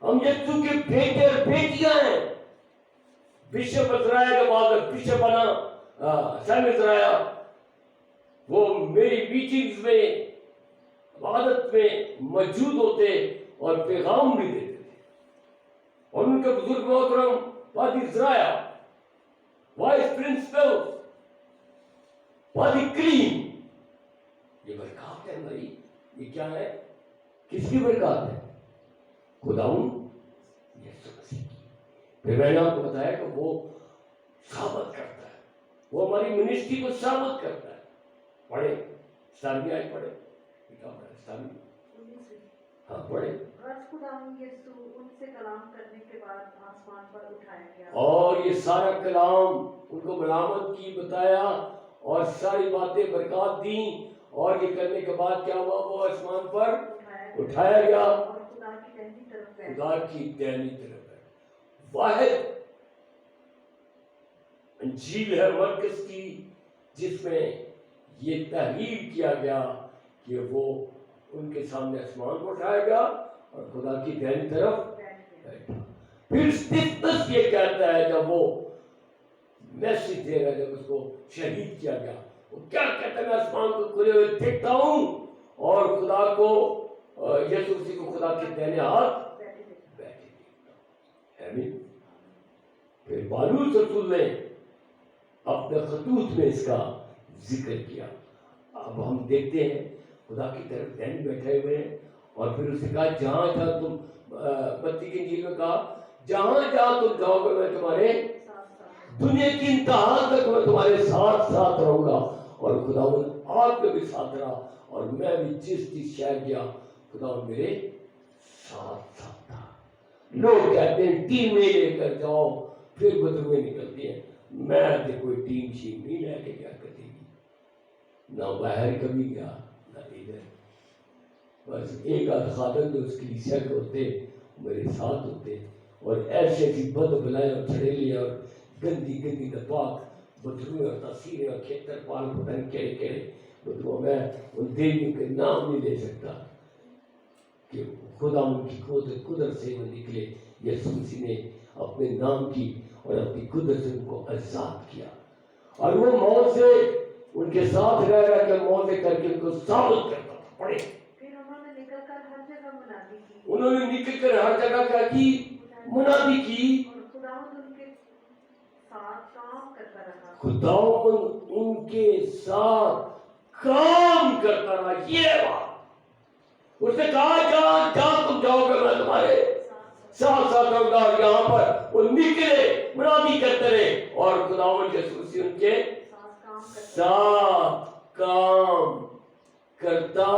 ہم یسوع کے بیٹے اور بیٹیاں ہیں. بشپ عزرائیل کے بعد بشپ بنا سیم عزرائیل، وہ میری میٹنگز میں عبادت میں موجود ہوتے اور پیغام بھی دیتے تھے. اور ان کے بزرگ محترم پادری عزرائیل، وائس پرنسپل پادری کلیم. یہ برکات ہے ہماری. یہ کیا ہے؟ کس کی برکات ہے؟ خداوند یسوع مسیح کی. پھر میں نے آپ کو بتایا کہ وہ ثابت کرتا ہے، وہ ہماری منسٹری کو ثابت کرتا ہے. پڑھے اسلامی آئے، پڑھے کتاب ہے اسلامی، ہاں پڑھے. خداوند یسوع ان سے کلام کرنے کے بعد آسمان پر اٹھایا گیا، اور یہ سارا کلام ان کو ملامت کی بتایا اور ساری باتیں برکات دیں، اور یہ کرنے کے بعد کیا ہوا؟ وہ آسمان پر اٹھایا گیا اور خدا کی دہنی طرف ہے. خدا کی دہنی طرف ہے. واحد انجیل ہے مرکز کی جس میں یہ تحریر کیا گیا کہ وہ ان کے سامنے آسمان کو اٹھایا گیا اور خدا کی دہنی طرف بیٹھا. پھر ستفنس یہ کہتا ہے جب وہ میسج دے رہا ہے، جب اس کو شہید کیا گیا، وہ کیا کہتا ہے؟ میں آسمان کو کھلے ہوئے دیکھتا ہوں اور خدا کو، یسوع مسیح کو خدا کے دہنے ہاتھ بیٹھے دیکھتا ہوں. آمین. پھر پالوس رسول نے اپنے خطوط میں اس کا ذکر کیا. اب ہم دیکھتے ہیں خدا کی طرف دہن بیٹھے ہوئے ہیں، اور پھر اس نے کہا جہاں جہاں تم، متی کی انجیل میں کہا جہاں جہاں تم جاؤ گے میں تمہارے دنیا کی انتہا تک میں تمہارے ساتھ ساتھ رہوں گا. اور خداوند آپ کے بھی ساتھ رہا، اور میں بھی جس شہر گیا خداوند میرے ساتھ ساتھ تھا. لوگ کہتے ہیں ٹیم میں لے کر جاؤ، پھر بدرویں نکلتی ہیں. میں تو کوئی ٹیم شیم نہیں لے کے گیا کبھی بھی، نہ باہر کبھی گیا نہ ادھر. بس ایک آدھ خادم جو اس کلیسیا کے ہوتے میرے ساتھ ہوتے، اور ایسے ایسی بد بلائیں اور چھڑیلیں اور گندی گندی نپاک بدرویں اور تاثیریں اور کھیتر پال پتہ نہیں کہڑے کہڑے بدرو. میں ان دیویوں کے نام نہیں لے سکتا کہ خدا ان کی قدرت سے وہ نکلے. یسوع مسیح نے اپنے نام کی اور اپنی قدرت سے ان کو آزاد کیا، اور وہ موت سے ان کے ساتھ رہ رہ کے موت کر کے ان کو ثابت کرتا تھا. پڑھے. پھر انہوں نے نکل کر ہر جگہ منادی کی، انہوں نے نکل کر ہر جگہ کیا کی؟ منادی کی. اور خداوند ان کے ساتھ کام کرتا رہا. خداوند ان کے ساتھ کام کرتا رہا. یہ بات اس نے کہا جہاں جہاں تم جاؤ گے میں تمہارے ساتھ ساتھ رہوں گا. اور یہاں پر وہ نکلے منادی کرتے رہے، اور خداوند یسوع مسیح ان کے ساتھ کام کرتا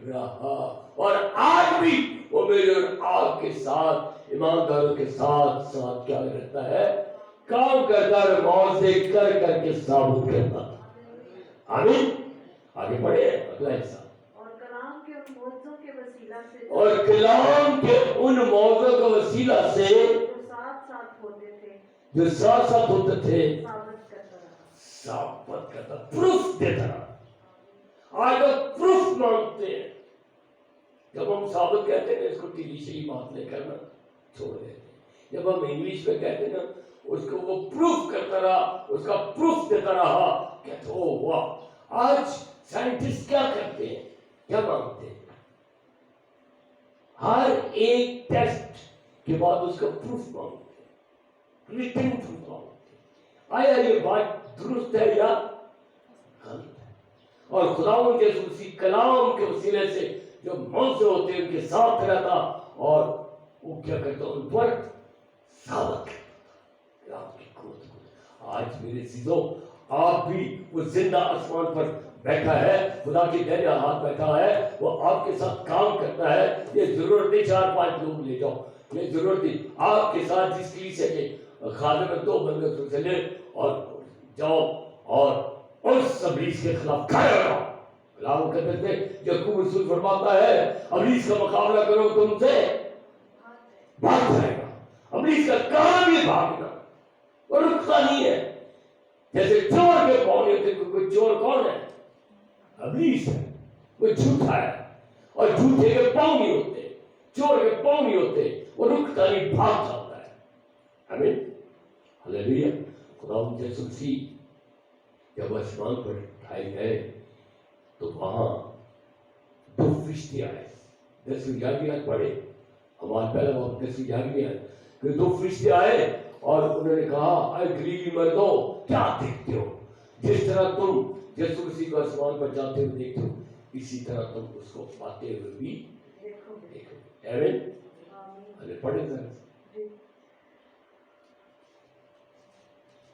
رہا. اور آج بھی وہ میرے اور آپ کے ساتھ، ایمانداروں کے ساتھ ساتھ کیا رہتا ہے؟ کام کرتا ہے. موت سے کر کر کے ثابت کرتا تھا. آمین. آگے بڑھے اگلا حصہ. اور کلام کے ان موعظوں کے وسیلہ سے، اور کلام کے ان موعظوں کے وسیلہ سے جو ساتھ ساتھ ہوتے تھے، جو ساتھ ساتھ ہوتے تھے، ثابت کرتا رہا. ثابت کرتا، پروف دیتا رہا. آج لوگ پروف مانگتے ہیں. جب ہم ثابت کہتے ہیں اس کو ٹیلی بات نہیں کرنا چھوڑ دیتے ہیں. جب ہم انگلش میں کہتے ہیں نا اس کو وہ پروف کرتا رہا، اس کا پروف دیتا رہا، کہتے او واہ. آج سائنٹسٹ کیا کرتے ہیں؟ کیا مانگتے ہیں؟ ہر ایک ٹیسٹ کے بعد اس کا پروف مانگتے ہیں، ریٹن پروف مانگتے ہیں. آیا یہ بات درست ہے یا غلط ہے؟ اور خداوند یسوع مسیح کلام کے وسیلے سے جو موعظے ہوتے ہیں ان کے ساتھ رہتا، اور وہ کیا کرتا ان پر ثابت کرتا کلام کی قوت کو. آج میرے عزیزوں آپ بھی وہ زندہ آسمان پر بیٹھا ہے، خدا کی دہنے ہاتھ بیٹھا ہے، وہ آپ کے ساتھ کام کرتا ہے. یہ ضرورت نہیں 4-5 لوگ لے جاؤ، یہ ضرورت نہیں. آپ کے ساتھ جس کلیسیا کے خادم میں 2 بندے سے لے اور جاؤ اور اس ابلیس کے خلاف کھڑے ہو جاؤ. کلام کہتے تھے یعقوب رسول فرماتا ہے ابلیس کا مقابلہ کرو تم سے بھاگ جائے گا. ابلیس کا کام یہ بھاگنا، وہ رکتا نہیں ہے. جیسے چور کے پاؤں نہیں ہوتے، کوئی چور کون ہے؟ ابلیس ہے. وہ جھوٹا ہے، اور جھوٹے کے پاؤں نہیں ہوتے، چور کے پاؤں نہیں ہوتے. वो रुकता नहीं, भाग जाता है। आमीन, हालेलुया। खुदावंद यीशु मसीह जब आसमान पर उठाए गए तो वहां 2 फरिश्ते आए। 10 याद पड़े हमारे पहले वक्त 10 याद कि 2 फरिश्ते आए और उन्होंने कहा, अरे गलीली मर्दों, क्या देखते हो? जिस तरह तुम यीशु मसीह को आसमान पर जाते हुए देखते हो, इसी तरह तुम उसको पाते हुए भी देखोगे। आमीन, अरे पढ़े जरा।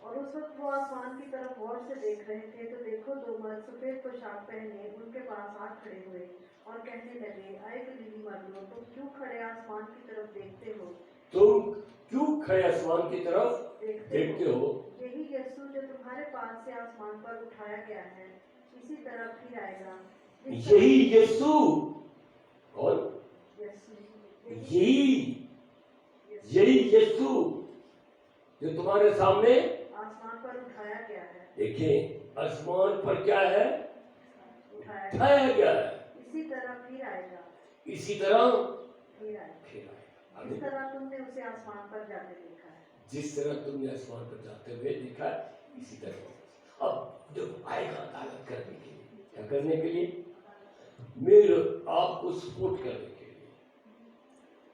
और उस वक्त वो आसमान की तरफ गौर से देख रहे थे, तो देखो 2 मर्द सफेद पोशाक पहने उनके पास आ खड़े हुए और कहने लगे, आए गलीली मर्दों, तुम क्यों खड़े आसमान की तरफ देखते हो? तुम क्यों खड़े आसमान की तरफ देखते हो? यही यीशु जो तुम्हारे पास से आसमान पर उठाया गया है, इसी तरह फिर आएगा। यही यीशु, और यही यीशु जो तुम्हारे सामने आसमान पर उठाया गया है। देखिए, आसमान पर क्या है? उठाया गया है। इसी तरह फिर आएगा। इसी तरह फिर आएगा। जिस तरह तुमने उसे आसमान पर जाते देखा है। जिस तरह तुमने आसमान पर जाते हुए देखा है, इसी तरह अब जब आएगा अदालत करने के लिए, क्या करने के लिए? मेरे आपको सपोर्ट करने के लिए,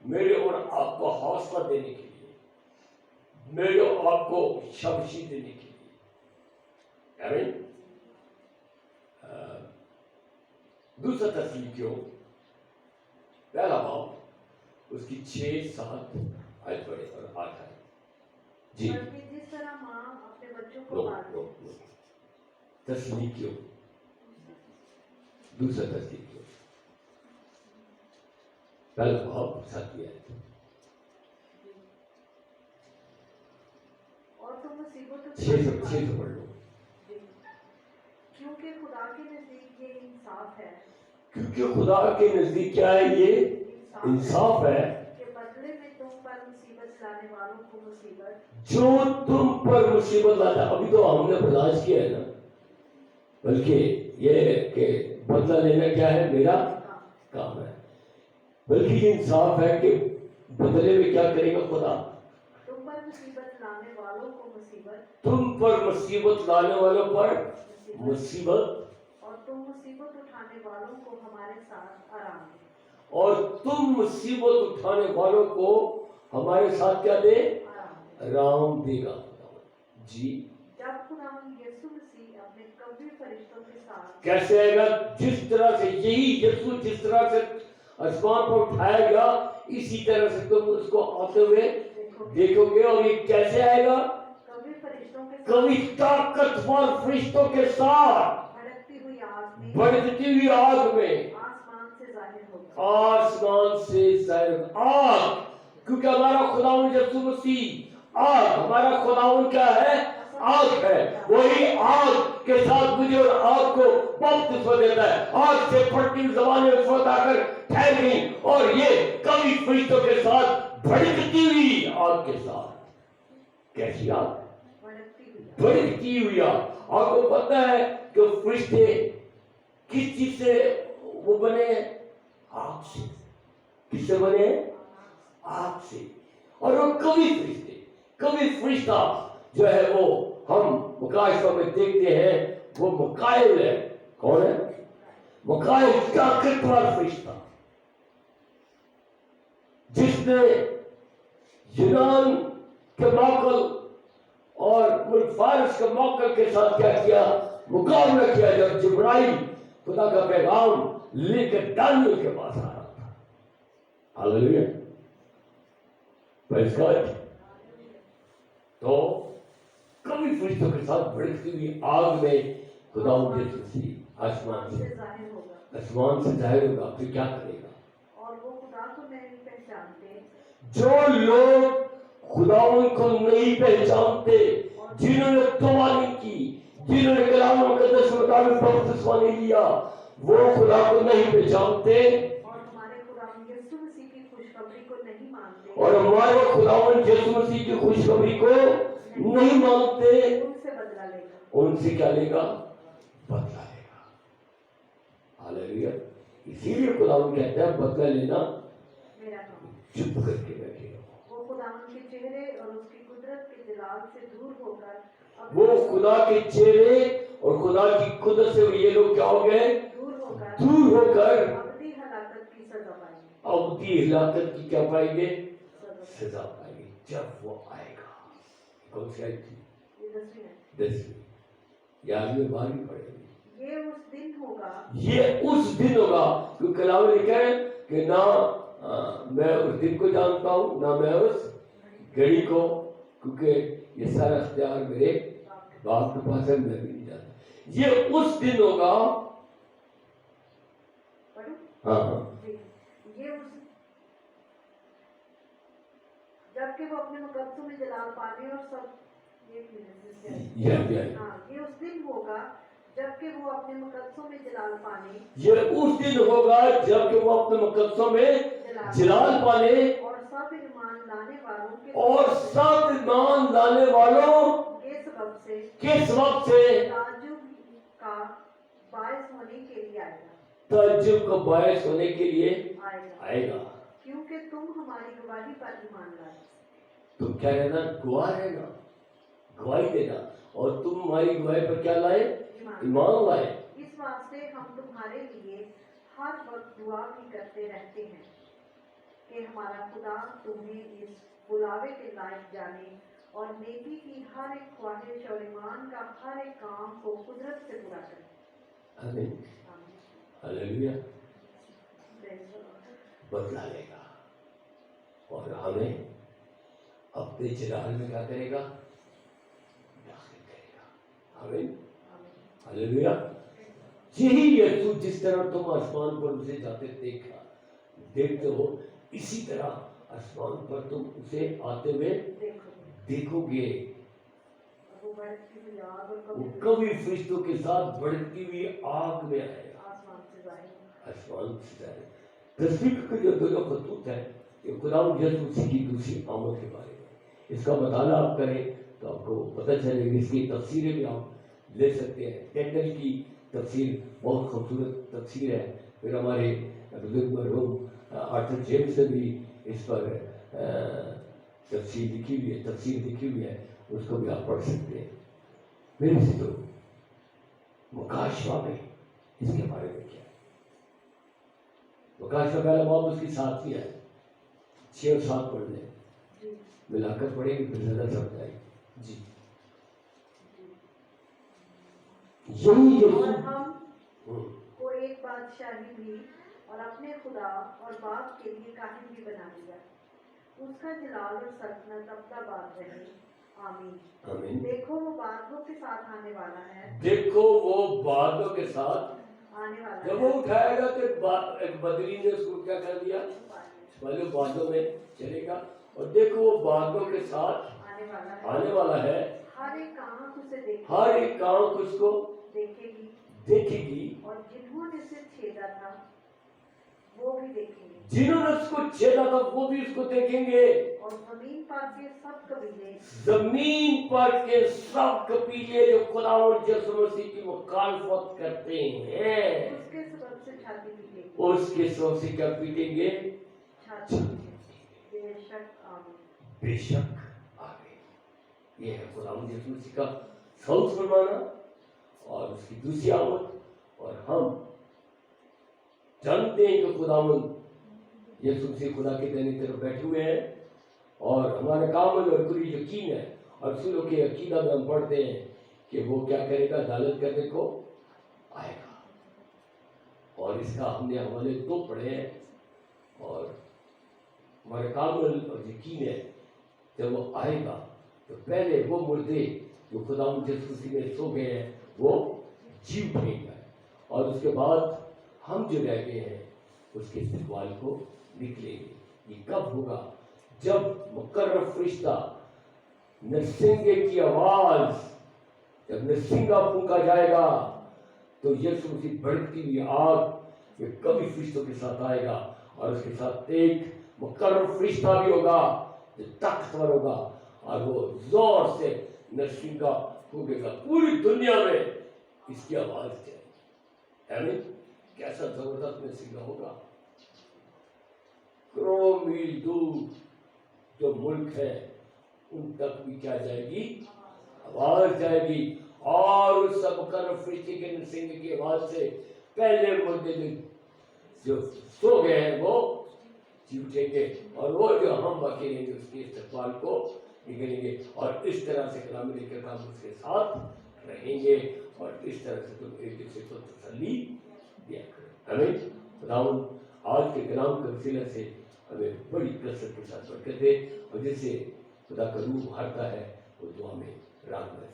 मेरे और आपको हौसला देने के लिए, मेरे और आपको शाबाशी देने के लिए। आमीन। दूसरा तस्लीकियों पहला बाब उसकी 6-7 आयत पढ़े और 8 आयत। जी, जिस तरह माँ अपने बच्चों को पालती है। तस्लीकियों, दूसरा तस्लीकियों पहला बाब 7 आयत। और तुम मुसीबतों 6 से पढ़ लो। क्योंकि खुदा के नजदीक ये इंसाफ है। क्योंकि खुदा के नजदीक क्या है? ये इंसाफ है कि बदले में तुम पर मुसीबत लाने वालों को मुसीबत, जो तुम पर मुसीबत लाता। अभी तो हमने बर्दाश्त किया है ना, बल्कि ये कि बदला लेना क्या है? मेरा काम है। बल्कि ये इंसाफ है कि बदले में क्या करेगा खुदा? तुम पर मुसीबत लाने वालों को मुसीबत, तुम पर मुसीबत लाने वालों पर मुसीबत, और तुम मुसीबत उठाने वालों को हमारे साथ आराम दे। और तुम मुसीबत उठाने वालों को हमारे साथ क्या दे? आराम देगा। जी, जब खुदा यीशु मसीह अपने कभी फरिश्तों के साथ कैसे आएगा? जिस तरह से यही यीशु जिस तरह से आसमान पर उठाया गया, इसी तरह से तुम उसको आते हुए देखोगे। और ये कैसे आएगा? कभी फरिश्तों के साथ, कभी ताकतवर फरिश्तों के साथ, भड़कती हुई आग में, भड़कती हुई आग में, आसमान से जाहिर होगा। आसमान से जाहिर आग। क्योंकि हमारा खुदावंद यीशु मसीह आग, हमारा खुदावंद क्या है? आग है। वही आग के साथ मुझे और आग को बपतिस्मा देता है। आग से फटती हुई ज़बानें उस वक्त आकर ठहर गई, और ये कभी फरिश्तों के साथ भड़कती हुई आग के साथ। कैसी आग? भड़कती हुई आग। आपको पता है कि फरिश्ते किस चीज से वो बने? आग से। किससे बने? आग से। और वो कभी फरिश्ता जो है वो हम मुकाशवा में देखते हैं, वो मुकाइल है। कौन है? मुकाइल, ताकतवर फरिश्ता, जिसने यूनान के मौकल और मुल्क फारिस के मौकल के साथ क्या किया? मुकाबला किया। जब जिब्राइल खुदा का पैगाम लेकर दानियल के पास आ रहा था। Hallelujah, praise God. तो कभी फरिश्तों के साथ भड़कती हुई आग में खुदावंद यीशु मसीह आसमान से जाहिर होगा। फिर क्या करेगा? और वो खुदा को नहीं पहचानते, जो लोग खुदावंद को नहीं पहचानते, जिन्होंने तौबा नहीं की, जिन्होंने कलाम मुकद्दस के मुताबिक बपतिस्मा नहीं लिया, वो खुदा को नहीं पहचानते और हमारे खुदावंद यीशु मसीह की खुशखबरी को नहीं मानते, और हमारे खुदावंद यीशु मसीह की खुशखबरी को नहीं मानते, उनसे बदला लेगा। उनसे क्या लेगा? बदला लेगा। हालेलुया। इसीलिए खुदावंद कहता है बदला लेना चुप करके बैठे रहो। वो खुदावंद के चेहरे और उसकी कुदरत के जलाल से दूर होकर वो खुदा के चेहरे और खुदा की कुदरत से ये लोग क्या हो गए? दूर होकर अवधी हलाकत की सजा पाएंगे। अवधी हलाकत की क्या पाएंगे? सजा पाएंगे जब वो आएगा। कौन सी आयत थी? ये 10वीं है। 10वीं। 11वीं 12वीं पढ़ेंगे। ये उस दिन होगा, ये उस दिन होगा, क्योंकि कलाम लिखा है कि ना मैं उस दिन को जानता हूँ ना मैं उस घड़ी को, क्योंकि ये सारा इख्तियार मेरे बाप के पास है, मैं भी नहीं जानता। ये उस दिन होगा। हाँ, ये उस जबकि वो अपने मुकद्दसों में जलाल पाने और सब ये उस दिन होगा जबकि वो अपने मुकद्दसों में जलाल पाने। ये उस दिन होगा जबकि वो अपने मुकद्दसों में जलाल पाने और सब ईमान लाने वालों के सबब से ताज्जुब का बायस होने के लिए आएगा। ताज्जुब का बायस होने के लिए आएगा। क्योंकि तुम हमारी गवाही पर ईमान लाए। तुम क्या रहना? गवाह रहना, गवाही देना। और तुम हमारी गवाही पर क्या लाए? ईमान लाए। इस वास्ते हम तुम्हारे लिए हर वक्त दुआ भी करते रहते हैं कि हमारा खुदा तुम्हें इस बुलावे के लायक जाने और नेकी की हर एक ख्वाहिश और ईमान का हर एक काम को कुदरत से पूरा करे। आमीन, हालेलुया। बदला लेगा और हमें अपने जलाल में क्या करेगा? दाखिल करेगा। आमीन, हालेलुया। यही यीशु जिस तरह तुम आसमान पर उसे जाते देखते हो, इसी तरह आसमान पर तुम उसे आते हुए देखोगे। वो कभी फरिश्तों के साथ बढ़ती हुई आग में आएगा, आसमान से जाएगा। तस्वीर के जो दोनों खतूत है, ये खुदावंद यीशु मसीह की दूसरी आमद के बारे में। इसका मताला आप करें तो आपको पता चलेगा। इसकी तफसीरें भी आप ले सकते हैं। टेंडल की तफसीर बहुत खूबसूरत तफसीर है। फिर हमारे बुजुर्ग मरहूम आर्थर जेम्स ने भी इस पर तफसीर लिखी हुई है, उसको भी आप पढ़ सकते हैं। मेरे से तो मुकाशवा में इसके बारे में क्या है? मुकाशवा पहला बाब उसकी 7वीं है। 6 और 7 पढ़ लें, मिलाकर पढ़ेंगे फिर ज्यादा समझ आएगी। जी, यही और हम को एक बादशाही भी और अपने खुदा और बाप के लिए काहिल भी बना दिया। उसका जलाल और सल्तनत अब्दाबाद रहे। आमीन, आमीन। देखो वो बादलों के साथ आने वाला है। देखो वो बादलों के साथ आने वाला जब वो उठाएगा तो एक बदरी ने उसको क्या कर दिया? बादलों में चलेगा। और देखो वो बादलों के साथ आने वाला है। हर एक आंख उसे देखेगी, हर एक आंख उसको देखेगी। और जिन्होंने उसे छेदा था वो भी देखेंगे। जिन्होंने उसको छेदा था वो भी उसको देखेंगे। और जमीन पर के सब कबीले जो खुदावंद यीशु मसीह की मुखालफत करते हैं, उसके सबब से छाती पीटेंगे। उसके सबब से क्या पीटेंगे? छाती। बेशक आमीन। ये है खुदावंद यीशु मसीह का सौत फरमाना और उसकी दूसरी आमद। और हम जानते हैं कि खुदावंद यीशु मसीह खुदा के दाहिनी तरफ बैठे हुए हैं और हमारे कामिल और पूरी यकीन है। और रसूलों के अकीदा में हम पढ़ते हैं कि वो क्या करेगा? अदालत करने को आएगा। और इसका हमने हवाले 2 पढ़े हैं और हमारे कामिल और यकीन है जब वो आएगा तो पहले वो मुर्दे जो खुदावंद यीशु मसीह में सो गए हैं वो जी उठेंगे और उसके बाद हम जो रह गए हैं उसके इस्तिकबाल को निकलेंगे। ये कब होगा? जब मुकर्रर फरिश्ता नरसिंगे की आवाज, जब नरसिंगा फूंका जाएगा तो यीशु मसीह भड़कती हुई आग ये कभी फरिश्तों के साथ आएगा और उसके साथ एक मुकर्रर फरिश्ता भी होगा जो ताकतवर होगा और वो जोर से नरसिंगा फूकेगा। पूरी दुनिया में इसकी आवाज जाएगी। आमीन। कैसा जबरदस्त नरसिंगा होगा। करोड़ों मील दूर जो मुल्क है उन तक भी क्या जाएगी, आवाज जाएगी। और उस सब कर फरिश्ते के नरसिंह की आवाज से पहले मुर्दे जो सो गए हैं वो जी उठेंगे, और वो जो हम बाकी रहेंगे उसके इस्तकबाल को निकलेंगे। और इस तरह से कलाम लेकर हम उसके साथ रहेंगे, और इस तरह से तुम एक दूसरे को तसल्ली दिया करो। हमें खुदावंद आज के कलाम के वसीले से हमें बड़ी कसरत के साथ बरकत दे, और जिससे खुदा का रूह भरता है वो दुआ में राग में